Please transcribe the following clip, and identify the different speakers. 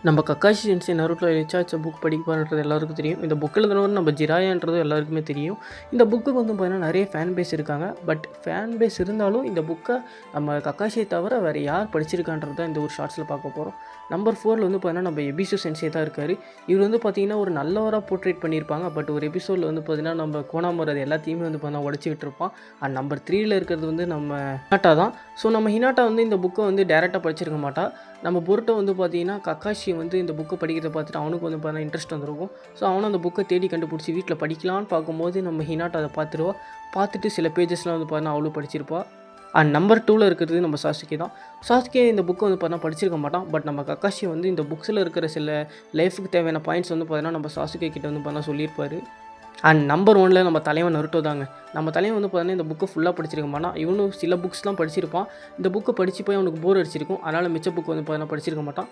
Speaker 1: நம்ம Kakashi சென்சை Naruto எலிச்சாச்ச book படிக்கப்பான்றது எல்லாருக்கும் தெரியும். இந்த புக்கில் எழுதுனவர் நம்ம ஜிராயான்றது எல்லாருக்குமே தெரியும். இந்த புக்குக்கு வந்து பார்த்தீங்கன்னா நிறைய ஃபேன் பேஸ் இருக்காங்க. பட் ஃபேன் பேஸ் இருந்தாலும் இந்த புக்கை நம்ம கக்காஷியை தவிர வேறு யார் படிச்சிருக்கான்றது தான் இந்த ஒரு ஷார்ட்ஸில் பார்க்க போகிறோம். நம்பர் 4 வந்து பார்த்தீங்கன்னா நம்ம எபிசோ சென்சை தான் இருக்கார். இவர் வந்து பார்த்தீங்கன்னா ஒரு நல்லவராக போர்ட்ரேட் பண்ணியிருப்பாங்க. பட் ஒரு எபிசோடில் வந்து பார்த்தீங்கன்னா நம்ம கோனாமர் அது எல்லாத்தையுமே வந்து பார்த்தீங்கன்னா உடச்சி விட்டுருப்பான். அண்ட் நம்பர் 3ல் இருக்கிறது வந்து நம்ம ஹினாட்டா தான். ஸோ நம்ம ஹினாட்டா வந்து இந்த புக்கை வந்து டேரெக்டாக படிச்சிருக்க மாட்டா. நம்ம பொருட்டை வந்து பார்த்தீங்கன்னா கக்காஷி வந்து இந்த புக்கை படிக்கிறத பார்த்துட்டு அவனுக்கு வந்து பார்த்தீங்கன்னா இன்ட்ரெஸ்ட் வந்துருக்கும். ஸோ அவனும் அந்த புக்கை தேடி கண்டுபிடிச்சி வீட்டில் படிக்கலான்னு பார்க்கும்போது நம்ம ஹினாட்டா அதை பார்த்துட்டு சில பேஜஸ்லாம் வந்து பார்த்தீங்கன்னா அவளும் படிச்சிருப்பா. அண்ட் நம்பர் 2ல் இருக்கிறது நம்ம சாசுகே தான். சாசுகே இந்த புக்கை வந்து பார்த்தீங்கன்னா படிச்சிருக்க மாட்டான். பட் நம்ம கக்காஷி வந்து இந்த புக்ஸில் இருக்கிற சில லைஃபுக்கு தேவையான பாயிண்ட்ஸ் வந்து பார்த்தீங்கன்னா நம்ம சாசுகே கிட்ட வந்து பார்த்தீங்கன்னா சொல்லியிருப்பார். அண்ட் நம்பர் 1ல் நம்ம தலைவன் நருட்டோ தாங்க. நம்ம தலைவன் வந்து பார்த்தீங்கன்னா இந்த புக்கை ஃபுல்லாக படிச்சிருக்க மாட்டான். இவனும் சில புக்ஸ்லாம் படிச்சிருப்பான். இந்த புக்கை படித்து போய் அவனுக்கு போர் அடிச்சிருக்கும். அதனால் மிச்ச புக்கு வந்து பார்த்தீங்கன்னா படிச்சிருக்க மாட்டான்.